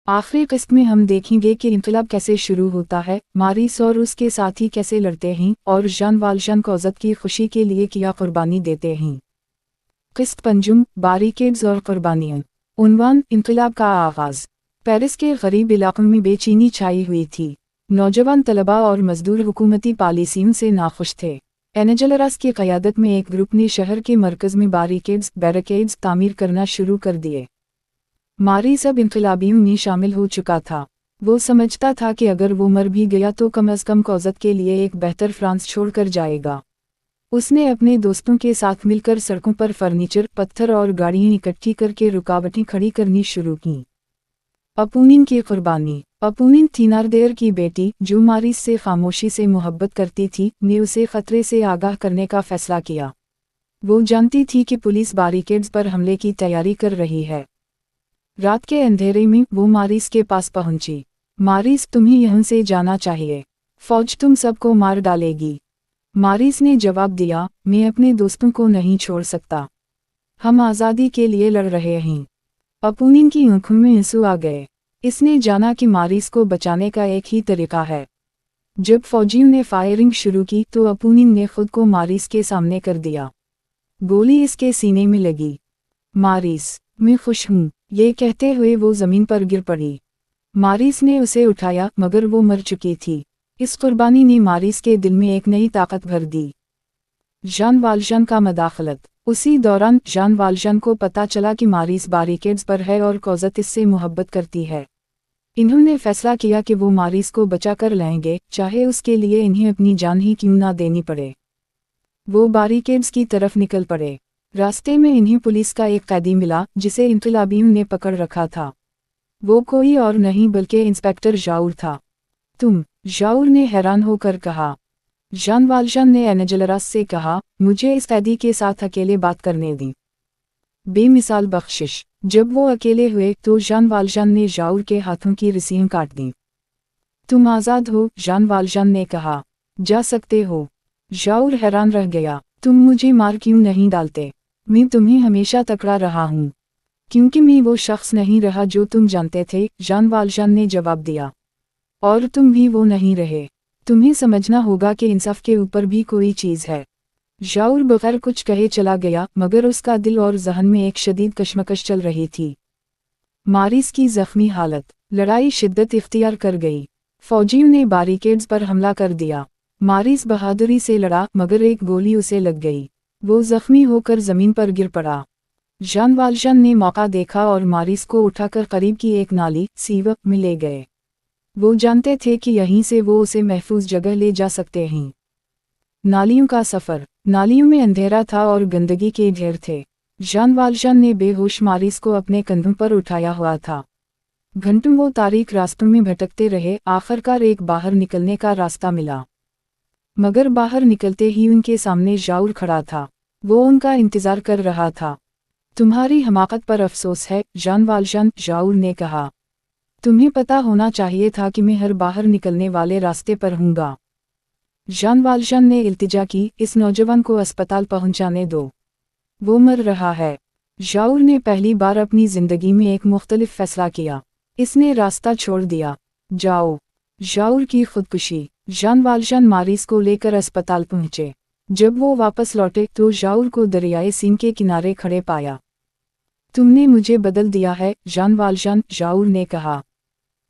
आखिरी किस्त में हम देखेंगे कि इनकलाब कैसे शुरू होता है, मारिस और उसके साथी कैसे लड़ते हैं और जान वालजान कौजत की खुशी के लिए क्या कुर्बानी देते हैं। किस्त पंजुम, बैरिकेड्स और कुर्बानियाँ। उन्वान, इनकलाब का आगाज़। पेरिस के गरीब इलाकों में बेचैनी छाई हुई थी। नौजवान तलबा और मजदूर हुकूमती पॉलिसियों से नाखुश थे। एनेजलरास की क़यादत में एक ग्रुप ने शहर के मरकज़ में बैरिकेड्स तामीर करना शुरू कर दिए। मारिस अब इनकलाबियों में शामिल हो चुका था। वो समझता था कि अगर वो मर भी गया तो कम अज़ कम कौजत के लिए एक बेहतर फ्रांस छोड़कर जाएगा। उसने अपने दोस्तों के साथ मिलकर सड़कों पर फर्नीचर, पत्थर और गाड़ियाँ इकट्ठी करके रुकावटें खड़ी करनी शुरू कीं। अपूनिन की कुर्बानी। अपूनिन थीनारदेर की बेटी, जो मारिस से खामोशी से मोहब्बत करती थी, ने उसे खतरे से आगाह करने का फैसला किया। वो जानती थी कि पुलिस बैरिकेड्स पर हमले की तैयारी कर रही है। रात के अंधेरे में वो मारिस के पास पहुंची। मारिस, तुम्हें यहाँ से जाना चाहिए। फौज तुम सबको मार डालेगी। मारिस ने जवाब दिया, मैं अपने दोस्तों को नहीं छोड़ सकता। हम आज़ादी के लिए लड़ रहे हैं। अपूनिन की आंखों में आंसू आ गए। इसने जाना कि मारिस को बचाने का एक ही तरीका है। जब फौजियों ने फायरिंग शुरू की तो अपूनिन ने खुद को मारिस के सामने कर दिया। गोली इसके सीने में लगी। मारिस, मैं खुश हूँ, ये कहते हुए वो ज़मीन पर गिर पड़ी। मारिस ने उसे उठाया मगर वो मर चुकी थी। इस कुर्बानी ने मारिस के दिल में एक नई ताकत भर दी। जान वालजान का मदाखलत। उसी दौरान जान वालजान को पता चला कि मारिस बैरिकेड्स पर है और कौजत इससे मोहब्बत करती है। इन्होंने फैसला किया कि वो मारिस को बचा कर लाएंगे, चाहे उसके लिए इन्हें अपनी जान ही क्यों ना देनी पड़े। वो बैरिकेड्स की तरफ निकल पड़े। रास्ते में इन्हें पुलिस का एक कैदी मिला जिसे इनकलाबियों ने पकड़ रखा था। वो कोई और नहीं बल्कि इंस्पेक्टर जाऊर था। तुम? जाऊर ने हैरान होकर कहा। जान वालजान ने एनेजलरास से कहा, मुझे इस कैदी के साथ अकेले बात करने दी। बेमिसाल बख्शिश। जब वो अकेले हुए तो जान वालजान ने जाऊर के हाथों की रस्सियां काट दी। तुम आज़ाद हो, जान वालजान ने कहा। जा सकते हो। जाऊर हैरान रह गया। तुम मुझे मार क्यों नहीं डालते? मैं तुम्हें हमेशा तकड़ा रहा हूँ। क्योंकि मैं वो शख्स नहीं रहा जो तुम जानते थे, जान वालजान ने जवाब दिया। और तुम भी वो नहीं रहे। तुम्हें समझना होगा कि इंसाफ के ऊपर भी कोई चीज़ है। जाऊर बगैर कुछ कहे चला गया मगर उसका दिल और ज़हन में एक शदीद कशमकश चल रही थी। मारिस की ज़ख्मी हालत। लड़ाई शिद्दत इख्तियार कर गई। फौजियों ने बैरिकेड्स पर हमला कर दिया। मारिस बहादुरी से लड़ा मगर एक गोली उसे लग गई। वो ज़ख्मी होकर ज़मीन पर गिर पड़ा। जान वालजान ने मौका देखा और मारिस को उठाकर करीब की एक नाली, सीवर में ले गए। वो जानते थे कि यहीं से वो उसे महफूज जगह ले जा सकते हैं। नालियों का सफ़र। नालियों में अंधेरा था और गंदगी के ढेर थे। जान वालजान ने बेहोश मारिस को अपने कंधों पर उठाया हुआ था। घंटों वो तारीक रास्तों में भटकते रहे, आखिरकार एक बाहर निकलने का रास्ता मिला। मगर बाहर निकलते ही उनके सामने जाऊर खड़ा था। वो उनका इंतज़ार कर रहा था। तुम्हारी हमाकत पर अफसोस है, जान वालजान, जाऊर ने कहा। तुम्हें पता होना चाहिए था कि मैं हर बाहर निकलने वाले रास्ते पर हूँगा। जान वालजान ने इल्तिजा की, इस नौजवान को अस्पताल पहुँचाने दो। वो मर रहा है। जाऊर ने पहली बार अपनी ज़िंदगी में एक मुख्तलिफ फ़ैसला किया। इसने रास्ता छोड़ दिया। जाओ। जाऊर की खुदकुशी। जान वालजान मारिस को लेकर अस्पताल पहुँचे। जब वो वापस लौटे तो जाऊर को दरियाए सीन के किनारे खड़े पाया। तुमने मुझे बदल दिया है, जान वालजान, जाऊर ने कहा।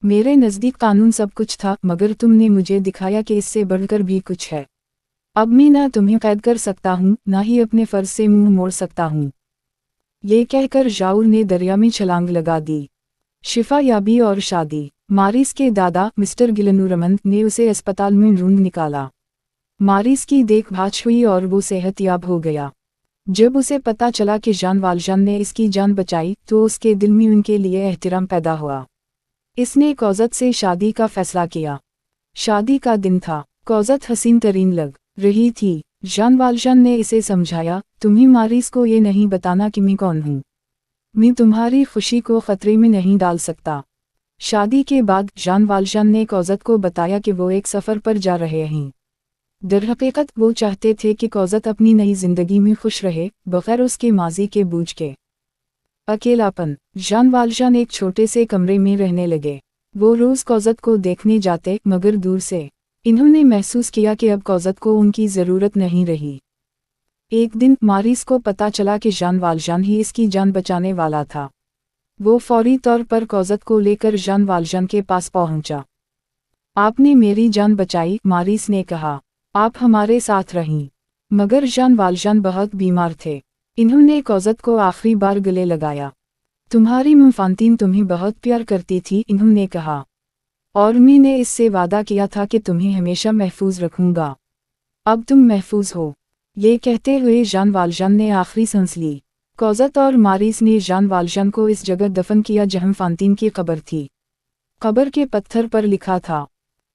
मेरे नज़दीक कानून सब कुछ था मगर तुमने मुझे दिखाया कि इससे बढ़कर भी कुछ है। अब मैं ना तुम्हें कैद कर सकता हूँ, ना ही अपने फ़र्ज से मुंह मोड़ सकता हूँ। ये कहकर जाऊर ने दरिया में छलांग लगा दी। शिफा याबी और शादी। मारिस के दादा मिस्टर गिलनूरमंद ने उसे अस्पताल में ढूंढ निकाला। मारिस की देखभाल हुई और वो सेहतयाब हो गया। जब उसे पता चला कि जान वालजान ने इसकी जान बचाई तो उसके दिल में उनके लिए एहतिराम पैदा हुआ। इसने कौजत से शादी का फैसला किया। शादी का दिन था। कौजत हसीन तरीन लग रही थी। जान वालजान ने इसे समझाया, तुम्हें मारिस को ये नहीं बताना कि मैं कौन हूँ। मैं तुम्हारी खुशी को खतरे में नहीं डाल सकता। शादी के बाद जान वालजान ने कौजत को बताया कि वो एक सफ़र पर जा रहे हैं। दरहकीकत वो चाहते थे कि कौजत अपनी नई ज़िंदगी में खुश रहे, बग़ैर उसके माजी के बूझ के। अकेलापन। जान वालजान एक छोटे से कमरे में रहने लगे। वो रोज कौजत को देखने जाते, मगर दूर से। इन्होंने महसूस किया कि अब कौजत को उनकी ज़रूरत नहीं रही। एक दिन मारिस को पता चला कि जान वालजान ही इसकी जान बचाने वाला था। वो फौरी तौर पर कौजत को लेकर जान वालजान के पास पहुंचा। आपने मेरी जान बचाई, मारिस ने कहा। आप हमारे साथ रहीं। मगर जान वालजान बहुत बीमार थे। इन्होंने कौजत को आखिरी बार गले लगाया। तुम्हारी मुफांतीन तुम्हें बहुत प्यार करती थी, इन्होंने कहा। और मैंने इससे वादा किया था कि तुम्हें हमेशा महफूज रखूंगा। अब तुम महफूज हो। ये कहते हुए जान वालजान ने आखिरी सांस ली। कौजत और मारिस ने जान वालजान को इस जगह दफन किया जहां फांतीन की कब्र थी। कब्र के पत्थर पर लिखा था,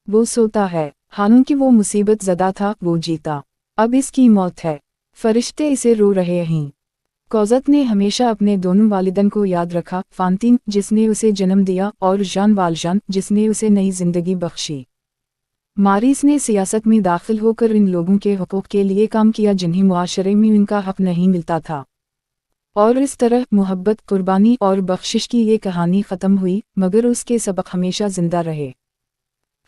वो सोता है। हालांकि वो मुसीबत ज़दा था, वो जीता। अब इसकी मौत है। फरिश्ते इसे रो रहे हैं। कौजत ने हमेशा अपने दोनों वालिदैन को याद रखा, फांतीन जिसने उसे जन्म दिया और जान वालजान जिसने उसे नई जिंदगी बख्शी। मारिस ने सियासत में दाखिल होकर इन लोगों के हकूक़ के लिए काम किया जिन्हें मुआशरे में उनका हक नहीं मिलता था। और इस तरह मोहब्बत, कुर्बानी और बख्शिश की ये कहानी ख़त्म हुई, मगर उसके सबक हमेशा ज़िंदा रहे।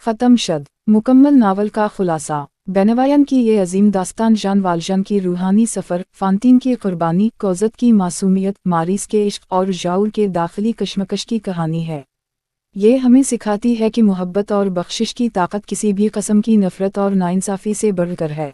ख़त्म शद। मुकम्मल नावल का खुलासा। बेनवायन की ये अजीम दास्तान जान वालजान की रूहानी सफ़र, फांतीन की कुर्बानी, कौजत की मासूमियत, मारिस के इश्क और जाऊर के दाखिली कशमकश की कहानी है। ये हमें सिखाती है कि मोहब्बत और बख्शिश की ताकत किसी भी किस्म की नफ़रत और नाइंसाफ़ी से बढ़कर है।